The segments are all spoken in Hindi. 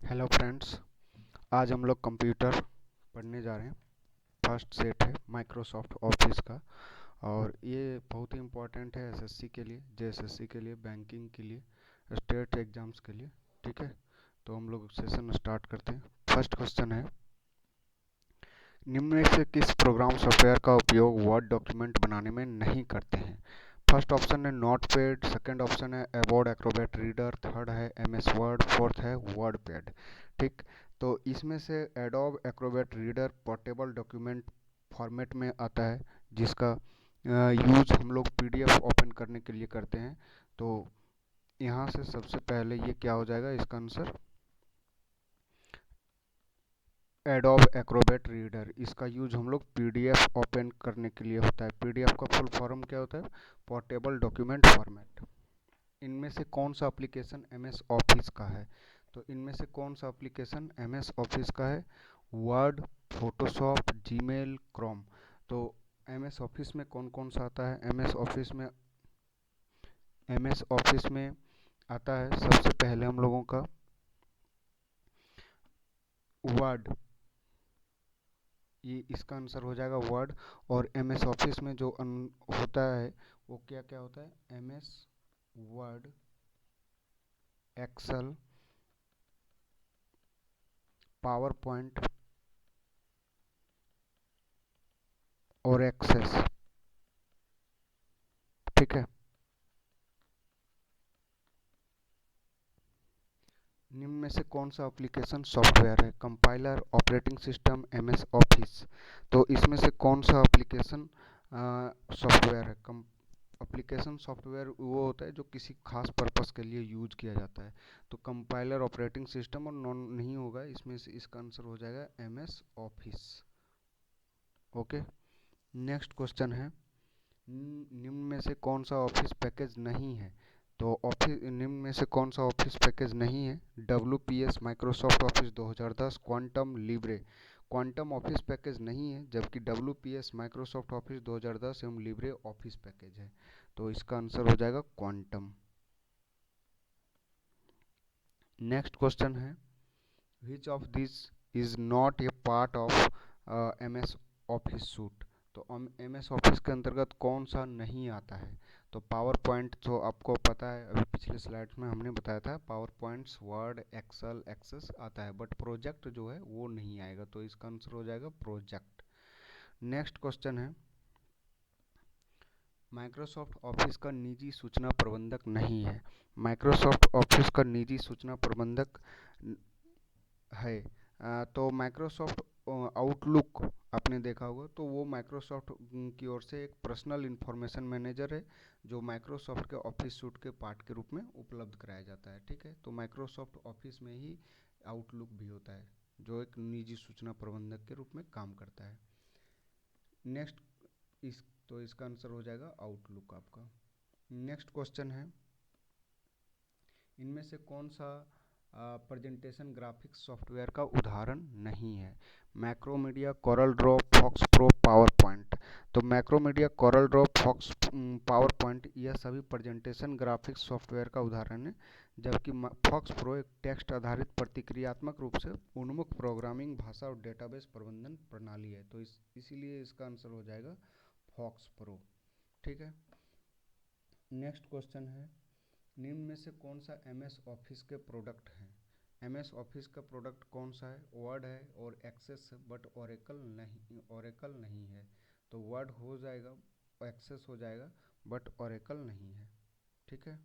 Hello friends. आज हम लोग कंप्यूटर पढ़ने जा रहे हैं। फर्स्ट सेट है माइक्रोसॉफ्ट ऑफिस का और ये बहुत ही इम्पोर्टेंट है एसएससी के लिए, जेएसएससी के लिए, बैंकिंग के लिए, स्टेट एग्जाम्स के लिए। ठीक है, तो हम लोग सेशन स्टार्ट करते हैं। फर्स्ट क्वेश्चन है, निम्न में से किस प्रोग्राम सॉफ्टवेयर का उपयोग वर्ड डॉक्यूमेंट बनाने में नहीं करते हैं? फर्स्ट ऑप्शन है नोटपैड, सेकंड ऑप्शन है एडोब एक्रोबैट रीडर, थर्ड है एमएस वर्ड, फोर्थ है वर्डपैड। ठीक, तो इसमें से adobe Acrobat reader portable document format में आता है, जिसका यूज़ हम लोग पीडीएफ ओपन करने के लिए करते हैं। तो यहाँ से सबसे पहले ये क्या हो जाएगा, इसका आंसर एडोब एक्रोबैट रीडर। इसका यूज हम लोग पीडीएफ ओपन करने के लिए होता है। पीडीएफ का फुल फॉर्म क्या होता है? Portable document format. इनमें से कौन सा एप्लीकेशन एमएस ऑफिस का है? तो इनमें से कौन सा एप्लीकेशन एमएस ऑफिस का है? Word, Photoshop, Gmail, Chrome. तो एमएस ऑफिस में कौन कौन सा आता है? एमएस ऑफिस में आता है सबसे पहले हम लोगों का वर्ड, ये इसका आंसर हो जाएगा वर्ड। और एमएस ऑफिस में जो होता है वो क्या क्या होता है? MS Word, Excel, PowerPoint और एक्सेस। ठीक है, निम्न में से कौन सा एप्लीकेशन सॉफ्टवेयर है? Compiler, operating system, MS Office. तो इसमें से कौन सा एप्लीकेशन सॉफ्टवेयर है? एप्लीकेशन सॉफ्टवेयर वो होता है जो किसी खास पर्पस के लिए यूज किया जाता है। तो कंपाइलर, ऑपरेटिंग सिस्टम और नॉन नहीं होगा इसमें से, इसका आंसर हो जाएगा MS office. Okay, next question है, निम्न में से कौन सा ऑफिस पैकेज नहीं है? तो ऑफिस निम्न में से कौन सा ऑफिस पैकेज नहीं है? WPS, Microsoft office 2010, quantum, Libre. Quantum office package नहीं है, जबकि WPS, माइक्रोसॉफ्ट ऑफिस 2010 एवं लिब्रे ऑफिस पैकेज है। तो इसका आंसर हो जाएगा क्वांटम। नेक्स्ट क्वेश्चन है, which of this is not a part of MS office suit? तो एमएस ऑफिस के अंतर्गत कौन सा नहीं आता है? तो पावर पॉइंट तो आपको पता है, अभी पिछले स्लाइड्स में हमने बताया था, PowerPoints, Word, Excel, Access आता है, बट प्रोजेक्ट जो है वो नहीं आएगा। तो इसका आंसर हो जाएगा प्रोजेक्ट। नेक्स्ट क्वेश्चन है, माइक्रोसॉफ्ट ऑफिस का निजी सूचना प्रबंधक नहीं है। माइक्रोसॉफ्ट ऑफिस का निजी सूचना प्रबंधक है। तो माइक्रोसॉफ्ट आउटलुक आपने देखा होगा, तो वो माइक्रोसॉफ्ट की ओर से एक पर्सनल इंफॉर्मेशन मैनेजर है, जो माइक्रोसॉफ्ट के ऑफिस सूट के पार्ट के रूप में उपलब्ध कराया जाता है। ठीक है, तो माइक्रोसॉफ्ट ऑफिस में ही आउटलुक भी होता है, जो एक निजी सूचना प्रबंधक के रूप में काम करता है। नेक्स्ट, तो इसका आंसर हो जाएगा आउटलुक आपका। नेक्स्ट क्वेश्चन है, इनमें से कौन सा प्रेजेंटेशन ग्राफिक्स सॉफ्टवेयर का उदाहरण नहीं है? Macromedia, CorelDRAW, FoxPro, PowerPoint. तो Macromedia, CorelDRAW, Fox, PowerPoint, यह सभी प्रेजेंटेशन ग्राफिक्स सॉफ्टवेयर का उदाहरण है, जबकि फॉक्स प्रो एक टेक्स्ट आधारित प्रतिक्रियात्मक रूप से उन्मुख प्रोग्रामिंग भाषा और डेटाबेस प्रबंधन प्रणाली है। तो इसीलिए इसका आंसर हो जाएगा फॉक्स प्रो। ठीक है, नेक्स्ट क्वेश्चन है, निम्न में से कौन सा एमएस ऑफिस के प्रोडक्ट हैं? एमएस ऑफिस का प्रोडक्ट कौन सा है? वर्ड है और एक्सेस है, बट ओरेकल नहीं है। तो वर्ड हो जाएगा, एक्सेस हो जाएगा, बट ओरेकल नहीं है। ठीक है,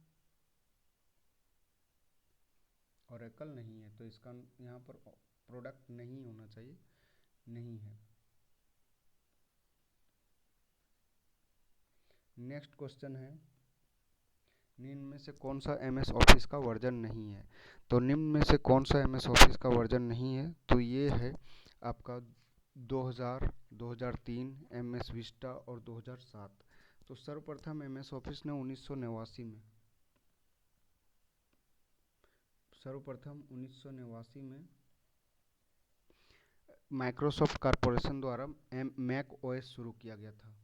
ओरेकल नहीं है, तो इसका यहाँ पर प्रोडक्ट नहीं होना चाहिए, नहीं है। नेक्स्ट क्वेश्चन है, निम्न में से कौन सा एमएस ऑफिस का वर्जन नहीं है? तो निम्न में से कौन सा एमएस ऑफिस का वर्जन नहीं है? तो ये है आपका 2000, 2003, एमएस विस्टा और 2007। तो सर्वप्रथम एमएस ऑफिस ने 1989 में, सर्वप्रथम 1989 में माइक्रोसॉफ्ट कॉरपोरेशन द्वारा मैक ओएस शुरू किया गया था।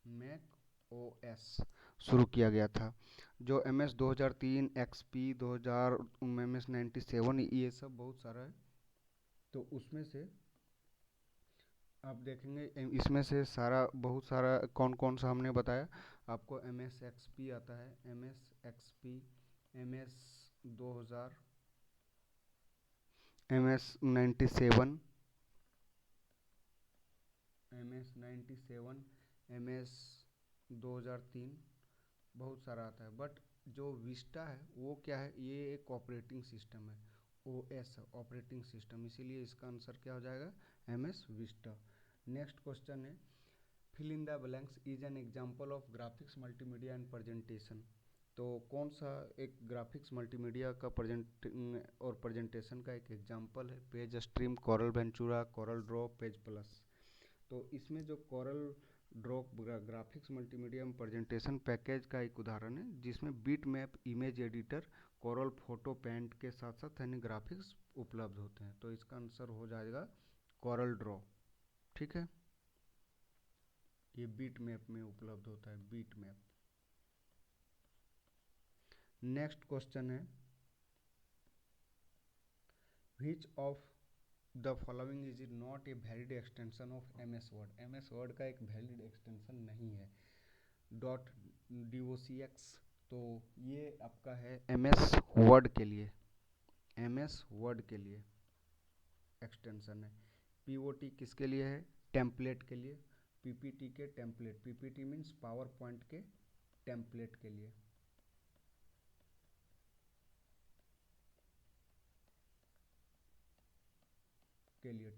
मैक ओएस शुरू किया गया था। जो MS 2003, XP 2000, MS 97, ये सब बहुत सारा है। तो उसमें से आप देखेंगे इसमें से सारा बहुत सारा कौन कौन सा हमने बताया आपको। MS XP आता है, MS XP, MS 2000, MS 97, MS 97, MS 2003, बहुत सारा आता है। बट जो विस्टा है वो क्या है, ये एक ऑपरेटिंग सिस्टम है, OS ऑपरेटिंग सिस्टम, इसीलिए इसका आंसर क्या हो जाएगा, MS विस्टा। नेक्स्ट क्वेश्चन है, fill in the blanks is an example of graphics multimedia and presentation. तो कौन सा एक ग्राफिक्स मल्टीमीडिया का प्रेजेंटेशन का एक एग्जाम्पल है, PageStream, Corel Ventura, Corel Draw, PagePlus. तो इसमें जो Corel Draw graphics multimedia presentation package का एक उदाहरण है, जिसमें bitmap, image editor, Corel Photo Paint के साथ साथ यानी ग्राफिक्स उपलब्ध होते हैं। तो इसका आंसर हो जाएगा कोरल ड्रॉ। ठीक है, ये बीट मैप में उपलब्ध होता है, बीट मैप। नेक्स्ट क्वेश्चन है, which of the following is not a valid extension of MS word. MS word का एक वैलिड एक्सटेंशन नहीं है, .docx। तो ये आपका है MS वर्ड के लिए, MS वर्ड के लिए एक्सटेंशन है। POT किसके लिए है, टेम्पलेट के लिए, PPT के template, PPT means power point के टेम्पलेट के लिए।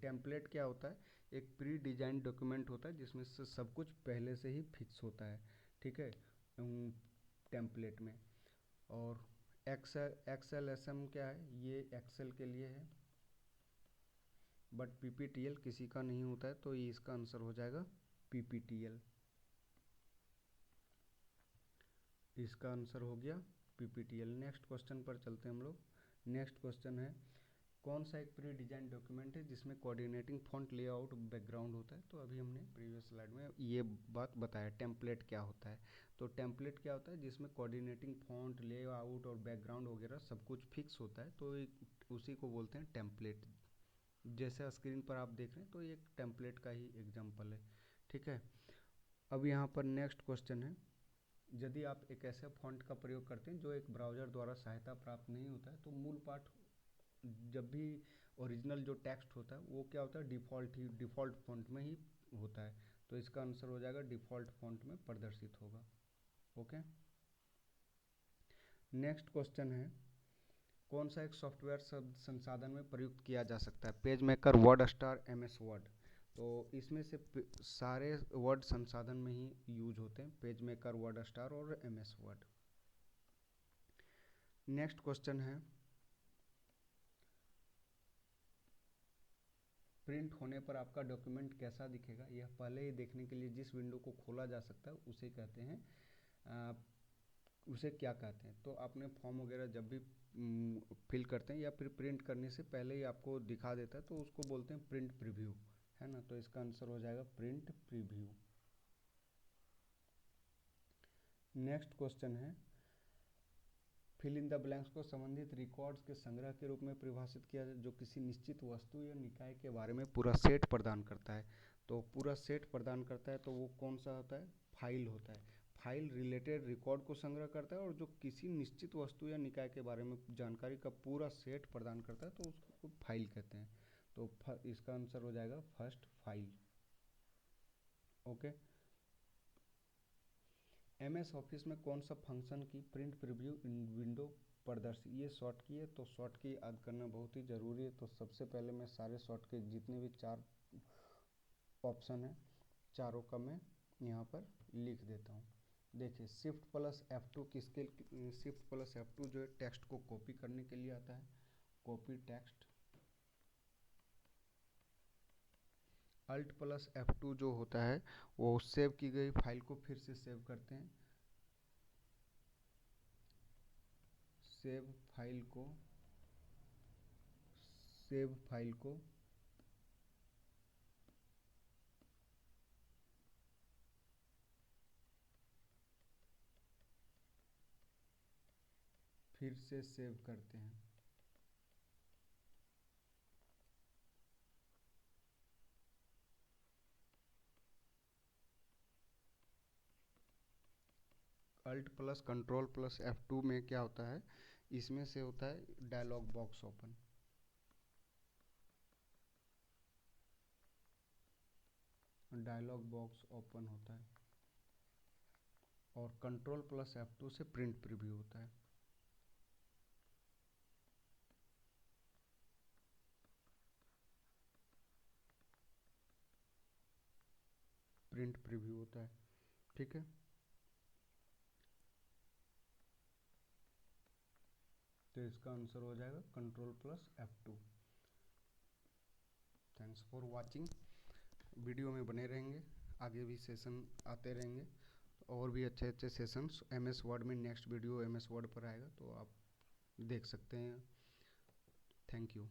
टेम्पलेट क्या होता है, एक प्री डिजाइन डॉक्यूमेंट होता है जिसमें से सब कुछ पहले से ही फिक्स होता है। ठीक है, टेम्पलेट में। और XLSM क्या है, ये एक्सेल के लिए है, बट PPTL किसी का नहीं होता है, तो ये इसका आंसर हो जाएगा PPTL। इसका आंसर हो गया PPTL। नेक्स्ट क्वेश्चन पर चलते हैं हम लोग। नेक्स्ट क्वेश्चन है, कौन सा एक प्री डिजाइन डॉक्यूमेंट है जिसमें कोऑर्डिनेटिंग फॉन्ट लेआउट बैकग्राउंड होता है। तो अभी हमने प्रीवियस स्लाइड में ये बात बताया, टेम्पलेट क्या होता है। तो टेम्पलेट क्या होता है, जिसमें कोऑर्डिनेटिंग फॉन्ट, लेआउट और बैकग्राउंड वगैरह सब कुछ फिक्स होता है, तो उसी को बोलते हैं टेम्पलेट। जैसे स्क्रीन पर आप देख रहे हैं, तो ये एक टेम्पलेट का ही एग्जाम्पल है। ठीक है, अब यहाँ पर नेक्स्ट क्वेश्चन है, यदि आप एक ऐसे फॉन्ट का प्रयोग करते हैं जो एक ब्राउज़र द्वारा सहायता प्राप्त नहीं होता है, तो मूल पाठ जब भी ओरिजिनल जो टेक्स्ट होता है वो क्या होता है, डिफ़ॉल्ट फॉन्ट में ही होता है। तो इसका आंसर हो जाएगा डिफ़ॉल्ट फॉन्ट में प्रदर्शित होगा। ओके, नेक्स्ट क्वेश्चन है, कौन सा एक सॉफ्टवेयर संसाधन में प्रयुक्त किया जा सकता है, page maker, word star, MS word. तो इसमें से सारे वर्ड संसाधन में ही यूज होते हैं, पेज मेकर, वर्ड स्टार और MS वर्ड। नेक्स्ट क्वेश्चन है, प्रिंट होने पर आपका डॉक्यूमेंट कैसा दिखेगा। यह पहले ही देखने के लिए जिस विंडो को खोला जा सकता है उसे कहते हैं उसे क्या कहते हैं। तो आपने फॉर्म वगैरह जब भी फिल करते हैं या फिर प्रिंट करने से पहले ही आपको दिखा देता है, तो उसको बोलते हैं प्रिंट प्रीव्यू, है ना। तो इसका आंसर हो जाएगा प्रिंट प्रीव्यू। नेक्स्ट क्वेश्चन है, फिल इन द ब्लैंक्स को संबंधित रिकॉर्ड्स के संग्रह के रूप में परिभाषित किया जाए जो किसी निश्चित वस्तु या निकाय के बारे में पूरा सेट प्रदान करता है। तो पूरा सेट प्रदान करता है तो वो कौन सा होता है, फाइल होता है। फाइल रिलेटेड रिकॉर्ड को संग्रह करता है, और जो किसी निश्चित वस्तु या निकाय के बारे में जानकारी का पूरा सेट प्रदान करता है तो उसको फाइल कहते हैं। तो इसका आंसर हो जाएगा first, file. Okay, MS office में कौन सा फंक्शन की प्रिंट प्रीव्यू विंडो प्रदर्शित, ये शॉर्ट की है, तो शॉर्ट की याद करना बहुत ही ज़रूरी है। तो सबसे पहले मैं सारे शॉर्ट के जितने भी 4 ऑप्शन हैं चारों का मैं यहाँ पर लिख देता हूँ। देखिए, Shift+F2 किसके, Shift+F2 जो है टेक्स्ट को कॉपी करने के लिए आता है, कॉपी टेक्स्ट। Alt+F2 जो होता है वो सेव की गई फाइल को फिर से सेव करते हैं, सेव फाइल को फिर से सेव करते हैं। Alt plus control plus F2 में क्या होता है, इसमें से होता है dialog box open. Dialog box open होता है और कंट्रोल प्लस F2 से प्रिंट प्रीव्यू होता है। प्रिंट प्रीव्यू होता है, ठीक है। तो इसका आंसर हो जाएगा control plus F2। Thanks for watching. Video में बने रहेंगे, आगे भी सेशन आते रहेंगे और भी अच्छे अच्छे सेशंस MS वर्ड में। नेक्स्ट वीडियो MS वर्ड पर आएगा तो आप देख सकते हैं। Thank you.